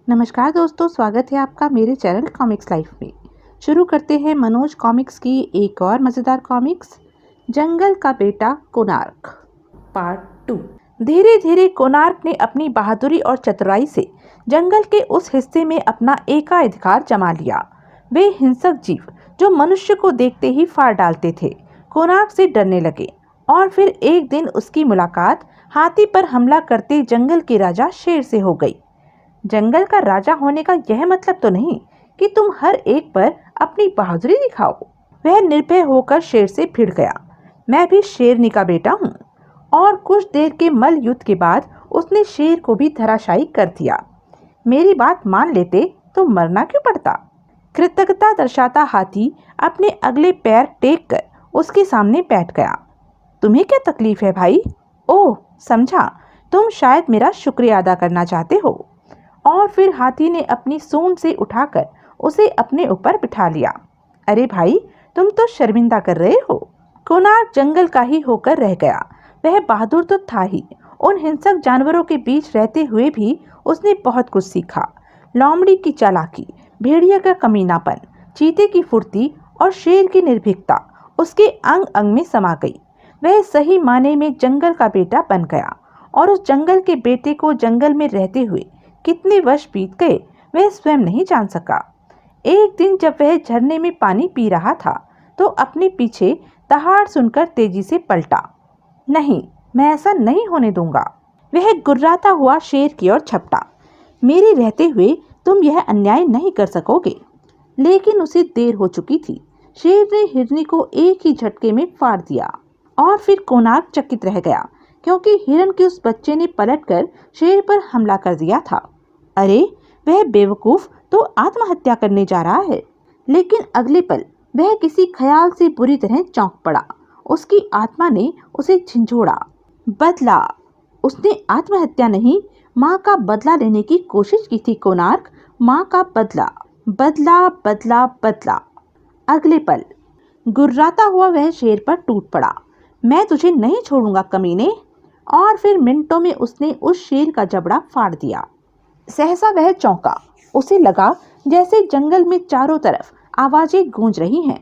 नमस्कार दोस्तों, स्वागत है आपका मेरे चैनल कॉमिक्स लाइफ में। शुरू करते हैं मनोज कॉमिक्स की एक और मज़ेदार कॉमिक्स, जंगल का बेटा कोणार्क पार्ट 2। धीरे धीरे कोणार्क ने अपनी बहादुरी और चतुराई से जंगल के उस हिस्से में अपना एकाधिकार जमा लिया। वे हिंसक जीव जो मनुष्य को देखते ही फाड़ डालते थे, कोणार्क से डरने लगे और फिर एक दिन उसकी मुलाकात हाथी पर हमला करते जंगल के राजा शेर से हो गई। जंगल का राजा होने का यह मतलब तो नहीं कि तुम हर एक पर अपनी बहादुरी दिखाओ। वह निर्भय होकर शेर से भिड़ गया। मैं भी शेरनी का बेटा हूँ। और कुछ देर के मल युद्ध के बाद उसने शेर को भी धराशायी कर दिया। मेरी बात मान लेते तो मरना क्यों पड़ता। कृतज्ञता दर्शाता हाथी अपने अगले पैर टेक कर उसके सामने बैठ गया। तुम्हें क्या तकलीफ है भाई? ओह समझा, तुम शायद मेरा शुक्रिया अदा करना चाहते हो। और फिर हाथी ने अपनी सूंड से उठाकर उसे अपने ऊपर बिठा लिया। अरे भाई, तुम तो शर्मिंदा कर रहे हो। कोणार्क जंगल का ही होकर रह गया। वह बहादुर तो था ही, उन हिंसक जानवरों के बीच रहते हुए भी उसने बहुत कुछ सीखा। लोमड़ी की चालाकी, भेड़िया का कमीनापन, चीते की फुर्ती और शेर की निर्भीकता उसके अंग अंग में समा गई। वह सही माने में जंगल का बेटा बन गया। और उस जंगल के बेटे को जंगल में रहते हुए कितने वर्ष बीत गए वह स्वयं नहीं जान सका। एक दिन जब वह झरने में पानी पी रहा था तो अपने पीछे दहाड़ सुनकर तेजी से पलटा। नहीं, मैं ऐसा नहीं होने दूंगा। वह गुर्राता हुआ शेर की ओर झपटा। मेरे रहते हुए तुम यह अन्याय नहीं कर सकोगे। लेकिन उसे देर हो चुकी थी। शेर ने हिरनी को एक ही झटके में फाड़ दिया। और फिर कोणार्क चकित रह गया क्योंकि हिरन के उस बच्चे ने पलटकर शेर पर हमला कर दिया था। अरे, वह बेवकूफ तो आत्महत्या करने जा रहा है। लेकिन अगले पल वह किसी ख्याल से बुरी तरह चौंक पड़ा। उसकी आत्मा ने उसे झंझोड़ा। बदला। उसने आत्महत्या नहीं, माँ का बदला लेने की कोशिश की थी। कोणार्क, माँ का बदला, बदला बदला बदला। अगले पल गुर्राता हुआ वह शेर पर टूट पड़ा। मैं तुझे नहीं छोड़ूंगा कमीने। और फिर मिनटों में उसने उस शेर का जबड़ा फाड़ दिया। सहसा वह चौंका। उसे लगा जैसे जंगल में चारों तरफ आवाजें गूंज रही हैं।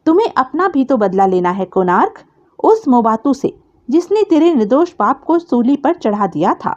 तुम्हें अपना भी तो बदला लेना है कोणार्क, उस मोबातू से जिसने तेरे निर्दोष बाप को सूली पर चढ़ा दिया था।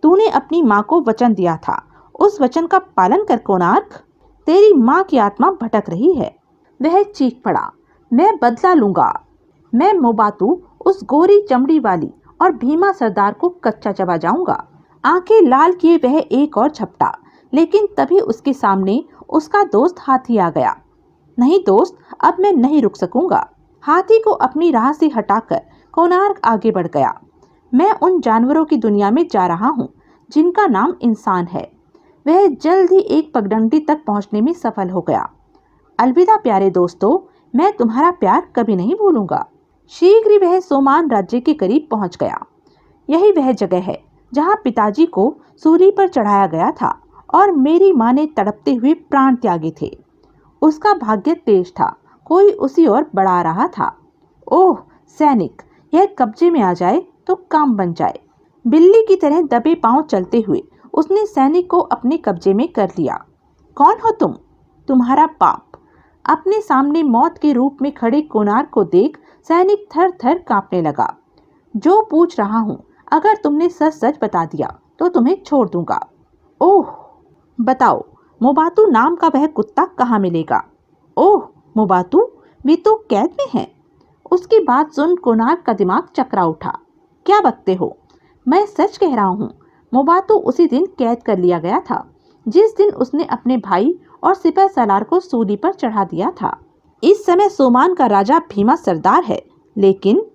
तूने अपनी माँ को वचन दिया था, उस वचन का पालन कर कोणार्क। तेरी माँ की आत्मा भटक रही है। वह चीख पड़ा, मैं बदला लूंगा। मैं मोबातू, उस गोरी चमड़ी वाली और भीमा सरदार को कच्चा चबा जाऊंगा। आंखें लाल किए वह एक और झपटा। लेकिन तभी उसके सामने उसका दोस्त हाथी आ गया। नहीं दोस्त, अब मैं नहीं रुक सकूंगा। हाथी को अपनी राह से हटाकर कोणार्क आगे बढ़ गया। मैं उन जानवरों की दुनिया में जा रहा हूँ जिनका नाम इंसान है। वह जल्द ही एक पगडंडी तक पहुँचने में सफल हो गया। अलविदा प्यारे दोस्तों, मैं तुम्हारा प्यार कभी नहीं भूलूंगा। शीघ्र ही वह सोमान राज्य के करीब पहुंच गया। यही वह जगह है जहां पिताजी को सूली पर चढ़ाया गया था और मेरी माँ ने तड़पते हुए प्राण त्यागे थे। उसका भाग्य तेज था, कोई उसी ओर बढ़ा रहा था। ओह सैनिक, यह कब्जे में आ जाए तो काम बन जाए। बिल्ली की तरह दबे पांव चलते हुए उसने सैनिक को अपने कब्जे में कर लिया। कौन हो तुम? तुम्हारा बाप। अपने सामने मौत के रूप में खड़े कोणार्क को देख सैनिक थर थर कांपने लगा। जो पूछ रहा हूँ, अगर तुमने सच सच बता दिया तो तुम्हें छोड़ दूंगा। ओह बताओ, मोबातू नाम का वह कुत्ता कहाँ मिलेगा? ओह मोबातू, वे तो कैद में है। उसकी बात सुन कोणार्क का दिमाग चकरा उठा। क्या बकते हो? मैं सच कह रहा हूँ। मोबातू उसी दिन कैद कर लिया गया था जिस दिन उसने अपने भाई और सिपह सलार को सूली पर चढ़ा दिया था। इस समय सोमान का राजा भीमा सरदार है। लेकिन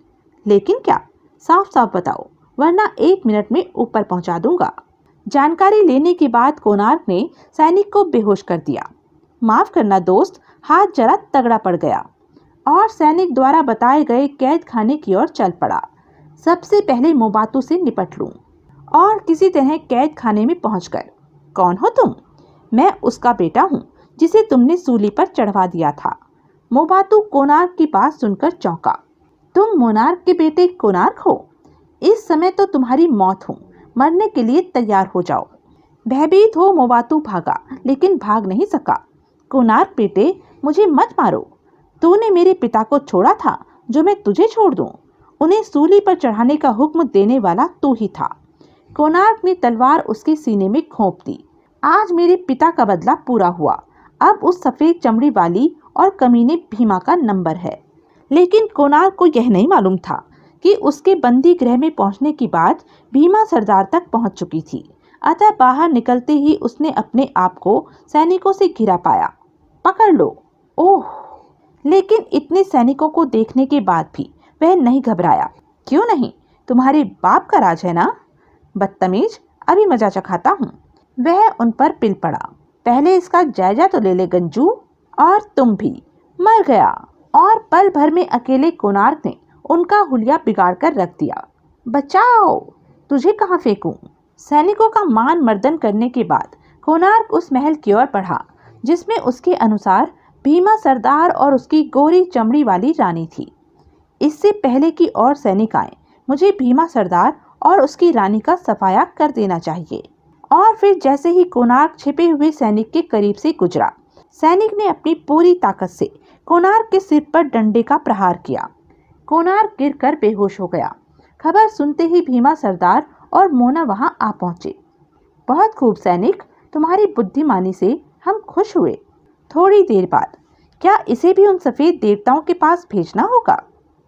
लेकिन क्या? साफ साफ बताओ, वरना 1 मिनट में ऊपर पहुंचा दूंगा। जानकारी लेने के बाद कोणार्क ने सैनिक को बेहोश कर दिया। माफ करना दोस्त, हाथ जरा तगड़ा पड़ गया। और सैनिक द्वारा बताए गए कैद खाने की ओर चल पड़ा। सबसे पहले मोबातू से निपट लूं। और किसी तरह कैद खाने में पहुंचकर, कौन हो तुम? मैं उसका बेटा हूँ जिसे तुमने सूली पर चढ़वा दिया था। मोबातू कोणार्क की बात सुनकर चौंका। तुम मोनार्क के बेटे कोणार्क हो? इस समय तो तुम्हारी मौत हो, मरने के लिए तैयार हो जाओ। भयभीत हो मोवातू भागा, लेकिन भाग नहीं सका। कोणार्क बेटे, मुझे मत मारो। तूने मेरे पिता को छोड़ा था, जो मैं तुझे छोड़ दूं? उन्हें सूली पर चढ़ाने का हुक्म देने वाला तू ही था। कोणार्क ने तलवार उसके सीने में घोंप दी। आज मेरे पिता का बदला पूरा हुआ। अब उस सफेद चमड़ी वाली और कमीने भीमा का नंबर है। लेकिन कोणार्क को यह नहीं मालूम था कि उसके बंदी गृह में पहुंचने की बात भीमा सरदार तक पहुंच चुकी थी। अतः बाहर निकलते ही उसने अपने आप को सैनिकों से घिरा पाया। पकड़ लो। ओह! लेकिन इतने सैनिकों को देखने के बाद भी वह नहीं घबराया। क्यों नहीं? तुम्हारे बाप का राज है ना? बदतमीज, अभी मजा चखाता हूँ। वह उन पर पिल पड़ा। पहले इसका जायजा तो ले ले गंजू। और तुम भी। मर गया। और पल भर में अकेले कोणार्क ने उनका हुलिया बिगाड़ कर रख दिया। बचाओ! तुझे कहाँ फेंकूं? सैनिकों का मान मर्दन करने के बाद कोणार्क उस महल की ओर बढ़ा जिसमें उसके अनुसार भीमा सरदार और उसकी गोरी चमड़ी वाली रानी थी। इससे पहले कि और सैनिक आए, मुझे भीमा सरदार और उसकी रानी का सफाया कर देना चाहिए। और फिर जैसे ही कोणार्क छिपे हुए सैनिक के करीब से गुजरा, सैनिक ने अपनी पूरी ताकत से कोणार्क के सिर पर डंडे का प्रहार किया। कोणार्क गिरकर बेहोश हो गया। खबर सुनते ही भीमा सरदार और मोना वहां आ पहुंचे। बहुत खूब सैनिक, तुम्हारी बुद्धिमानी से हम खुश हुए। थोड़ी देर बाद, क्या इसे भी उन सफेद देवताओं के पास भेजना होगा?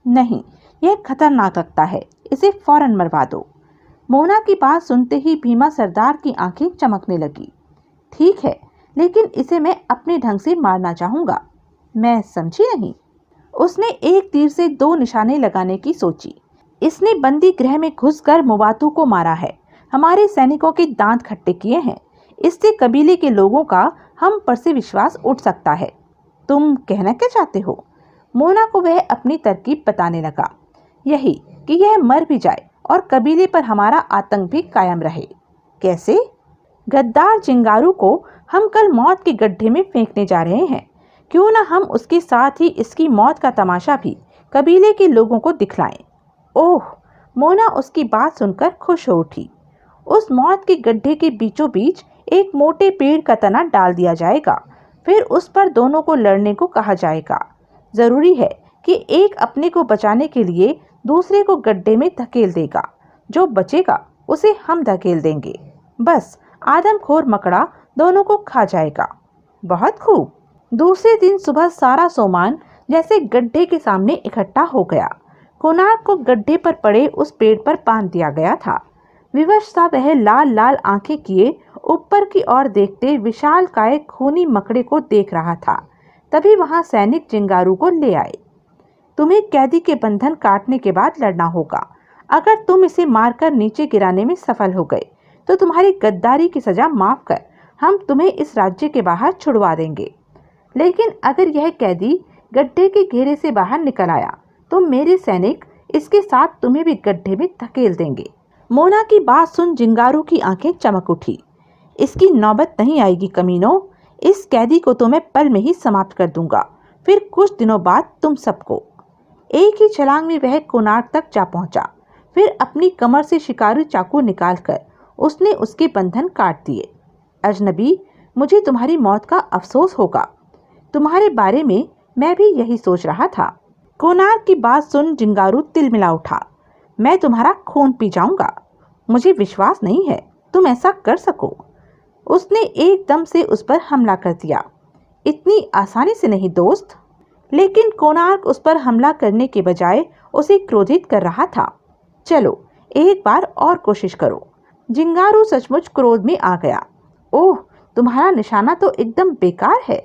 नहीं, यह खतरनाक लगता है, इसे फौरन मरवा दो। मोना की बात सुनते ही भीमा सरदार की आंखें चमकने लगी। ठीक है, लेकिन इसे मैं अपने ढंग से मारना चाहूंगा। मैं समझी नहीं। उसने एक तीर से 2 निशाने लगाने की सोची। इसने बंदी गृह में घुसकर मोवातू को मारा है, हमारे सैनिकों के दांत खट्टे किए हैं। इससे कबीले के लोगों का हम पर से विश्वास उठ सकता है। तुम कहना क्या चाहते हो? मोना को वह अपनी तरकीब बताने लगा। यही कि यह मर भी जाए और कबीले पर हमारा आतंक भी कायम रहे। कैसे? गद्दार चिंगारू को हम कल मौत के गड्ढे में फेंकने जा रहे हैं। क्यों न हम उसके साथ ही इसकी मौत का तमाशा भी कबीले के लोगों को दिखलाएं। ओह! मोना उसकी बात सुनकर खुश हो उठी। उस मौत के गड्ढे के बीचों बीच एक मोटे पेड़ का तना डाल दिया जाएगा। फिर उस पर दोनों को लड़ने को कहा जाएगा। जरूरी है कि एक अपने को बचाने के लिए दूसरे को गड्ढे में धकेल देगा। जो बचेगा उसे हम धकेल देंगे। बस आदमखोर मकड़ा दोनों को खा जाएगा। बहुत खूब। दूसरे दिन सुबह सारा सोमान जैसे गड्ढे के सामने इकट्ठा हो गया। कोणार्क को गड्ढे पर पड़े उस पेड़ पर बांध दिया गया था। विवश सा वह लाल लाल आंखें किए ऊपर की ओर देखते विशालकाय खूनी मकड़े को देख रहा था। तभी वहां सैनिक चिंगारू को ले आए। तुम्हें कैदी के बंधन काटने के बाद लड़ना होगा। अगर तुम इसे मारकर नीचे गिराने में सफल हो गए तो तुम्हारी गद्दारी की सजा माफ कर हम तुम्हें इस राज्य के बाहर छुड़वा देंगे। लेकिन अगर यह कैदी गड्ढे के घेरे से बाहर निकल आया तो मेरे सैनिक इसके साथ तुम्हें भी गड्ढे में धकेल देंगे। मोना की बात सुन चिंगारू की आंखें चमक उठी। इसकी नौबत नहीं आएगी कमीनों। इस कैदी को तो मैं पल में ही समाप्त कर दूंगा, फिर कुछ दिनों बाद तुम सबको। एक ही छलांग में वह कोणार्क तक जा पहुंचा। फिर अपनी कमर से शिकारी चाकू निकालकर उसने उसके बंधन काट दिए। अजनबी, मुझे तुम्हारी मौत का अफसोस होगा। तुम्हारे बारे में मैं भी यही सोच रहा था। कोणार्क की बात सुन चिंगारू तिलमिला उठा। मैं तुम्हारा खून पी जाऊंगा। मुझे विश्वास नहीं है तुम ऐसा कर सको। उसने एकदम से उस पर हमला कर दिया। इतनी आसानी से नहीं दोस्त। लेकिन कोणार्क उस पर हमला करने के बजाय उसे क्रोधित कर रहा था। चलो एक बार और कोशिश करो। चिंगारू सचमुच क्रोध में आ गया। ओह, तुम्हारा निशाना तो एकदम बेकार है।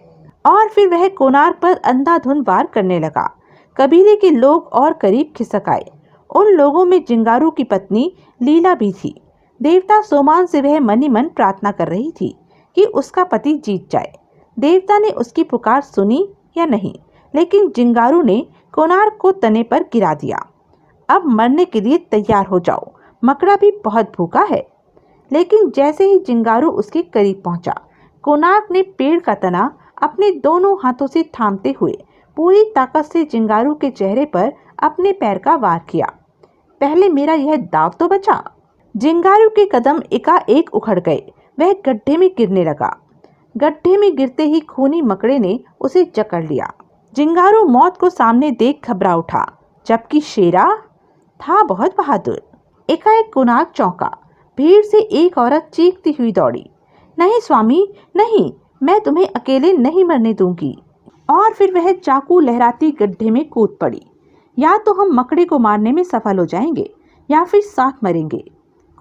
और फिर वह कोणार्क पर अंधाधुंध वार करने लगा। कबीले के लोग और करीब खिसक आए। उन लोगों में चिंगारू की पत्नी लीला भी थी। देवता सोमान से वह मनी मन प्रार्थना कर रही थी कि उसका पति जीत जाए। देवता ने उसकी पुकार सुनी या नहीं, लेकिन चिंगारू ने कोणार्क को तने पर गिरा दिया। अब मरने के लिए तैयार हो जाओ, मकड़ा भी बहुत भूखा है। लेकिन जैसे ही चिंगारू उसके करीब पहुंचा, कोणार्क ने पेड़ का तना अपने दोनों हाथों से थामते हुए पूरी ताकत से चिंगारू के चेहरे पर अपने पैर का वार किया। पहले मेरा यह दाव तो बचा। चिंगारू के कदम एकाएक उखड़ गए। वह गड्ढे में गिरने लगा। गड्ढे में गिरते ही खूनी मकड़े ने उसे जकड़ लिया। जिंगारू मौत को सामने देख घबरा उठा, जबकि शेरा था बहुत बहादुर। एकाएक कोणार्क चौंका। भीड़ से एक औरत चीखती हुई दौड़ी, नहीं स्वामी नहीं, मैं तुम्हें अकेले नहीं मरने दूंगी। और फिर वह चाकू लहराती गड्ढे में कूद पड़ी। या तो हम मकड़े को मारने में सफल हो जाएंगे या फिर साथ मरेंगे।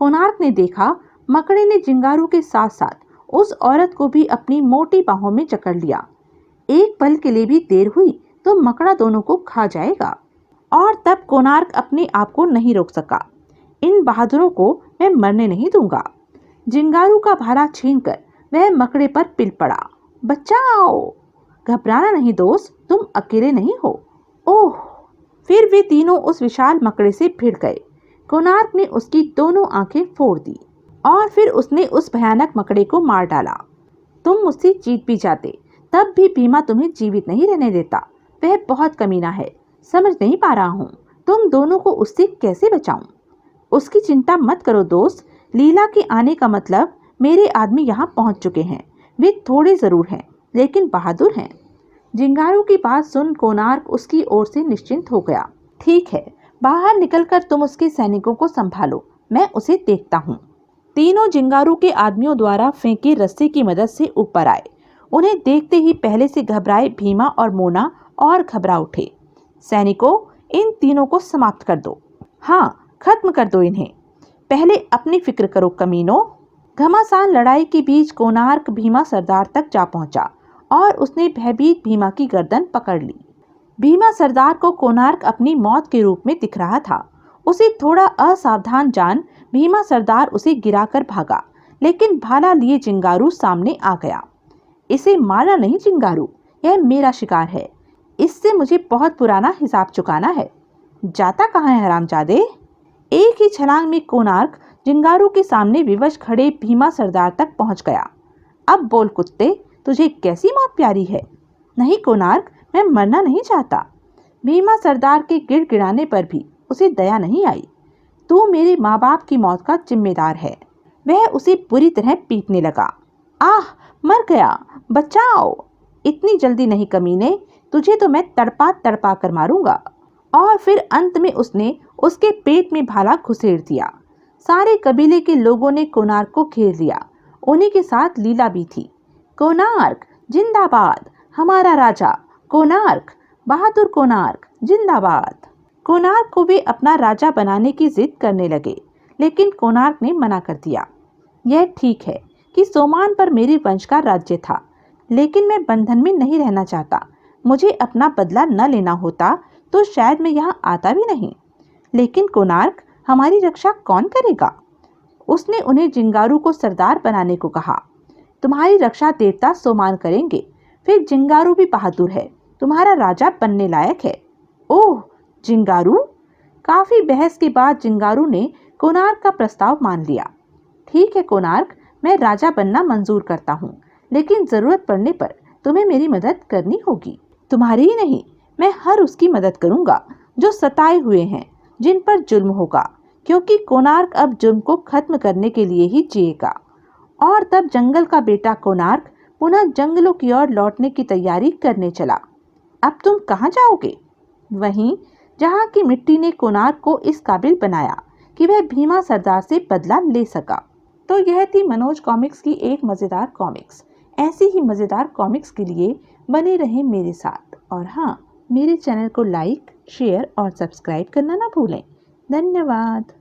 कोणार्क ने देखा मकड़े ने जिंगारू के साथ साथ उस औरत को भी अपनी मोटी बाहों में जकड़ लिया। एक पल के लिए भी देर हुई तो मकड़ा दोनों को खा जाएगा। और तब कोणार्क अपने आप को नहीं रोक सका। इन बहादुरों को मैं मरने नहीं दूंगा। जिंगारू का भाला छीनकर वह मकड़े पर पिल पड़ा। बचाओ! घबराना नहीं दोस्त, तुम अकेले नहीं हो। ओह! फिर वे तीनों उस विशाल मकड़े से भिड़ गए। कोणार्क ने उसकी दोनों आंखें फोड़ दी और फिर उसने उस भयानक मकड़े को मार डाला। तुम मुझसे जीत भी जाते, तब भी भीमा तुम्हें जीवित नहीं रहने देता। वह बहुत कमीना है, समझ नहीं पा रहा हूँ तुम दोनों को उससे कैसे बचाऊं। उसकी चिंता मत करो दोस्त, लीला के आने का मतलब मेरे आदमी यहाँ पहुँच चुके हैं। वे थोड़े जरूर हैं लेकिन बहादुर हैं। जिंगारू की बात सुन कोणार्क उसकी ओर से निश्चिंत हो गया। ठीक है, बाहर निकलकर तुम उसके सैनिकों को संभालो, मैं उसे देखता हूँ। तीनों जिंगारू के आदमियों द्वारा फेंके रस्से की मदद से ऊपर आए। उन्हें देखते ही पहले से घबराए भीमा और मोना और घबरा उठे। सैनिकों, इन तीनों को समाप्त कर दो। हाँ, खत्म कर दो इन्हें। पहले अपनी फिक्र करो कमीनों। घमासान लड़ाई के बीच कोणार्क भीमा सरदार तक जा पहुंचा और उसने भयभीत भीमा की गर्दन पकड़ ली। भीमा सरदार को कोणार्क अपनी मौत के रूप में दिख रहा था। उसे थोड़ा असावधान जान भीमा सरदार उसे गिराकर भागा, लेकिन भाला लिए जिंगारू सामने आ गया। इसे मारना नहीं जिंगारू, यह मेरा शिकार है। इससे मुझे बहुत पुराना हिसाब चुकाना है। जाता कहाँ है हरामजादे? एक ही छलांग में कोणार्क जिंगारू के सामने विवश खड़े भीमा सरदार तक पहुंच गया। अब बोल कुत्ते, तुझे कैसी मौत प्यारी है? नहीं कोणार्क, मैं मरना नहीं चाहता। भीमा सरदार के गिड़गिड़ाने पर भी उसे दया नहीं आई। तू मेरे माँ बाप की मौत का जिम्मेदार है। वह उसे बुरी तरह पीटने लगा। आह, मर गया, बचाओ! इतनी जल्दी नहीं कमीने, तुझे तो मैं तड़पा तड़पा कर मारूंगा। और फिर अंत में उसने उसके पेट में भाला घुसेड़ दिया। सारे कबीले के लोगों ने कोणार्क को घेर लिया। उन्हीं के साथ लीला भी थी। कोणार्क जिंदाबाद, हमारा राजा कोणार्क, बहादुर कोणार्क जिंदाबाद। कोणार्क को वे अपना राजा बनाने की जिद करने लगे, लेकिन कोणार्क ने मना कर दिया। यह ठीक है कि सोमान पर मेरे वंश का राज्य था, लेकिन मैं बंधन में नहीं रहना चाहता। मुझे अपना बदला न लेना होता तो शायद मैं यहाँ आता भी नहीं। लेकिन कोणार्क, हमारी रक्षा कौन करेगा? उसने उन्हें जिंगारू को सरदार बनाने को कहा। तुम्हारी रक्षा देवता सोमान करेंगे। फिर जिंगारू भी बहादुर है, तुम्हारा राजा बनने लायक है। ओह जिंगारू! काफी बहस के बाद जिंगारू ने कोणार्क का प्रस्ताव मान लिया। ठीक है कोणार्क, मैं राजा बनना मंजूर करता हूँ, लेकिन जरूरत पड़ने पर तुम्हें मेरी मदद करनी होगी। तुम्हारी ही नहीं, मैं हर उसकी मदद करूंगा जो सताए हुए हैं, जिन पर जुल्म होगा, क्योंकि कोणार्क अब जुल्म को खत्म करने के लिए ही जिएगा। और तब जंगल का बेटा कोणार्क पुनः जंगलों की ओर लौटने की तैयारी करने चला। अब तुम कहाँ जाओगे? वहीं जहाँ की मिट्टी ने कोणार्क को इस काबिल बनाया कि वह भीमा सरदार से बदला ले सका। तो यह थी मनोज कॉमिक्स की एक मज़ेदार कॉमिक्स। ऐसी ही मज़ेदार कॉमिक्स के लिए बने रहें मेरे साथ। और हाँ, मेरे चैनल को लाइक, शेयर और सब्सक्राइब करना ना भूलें। धन्यवाद।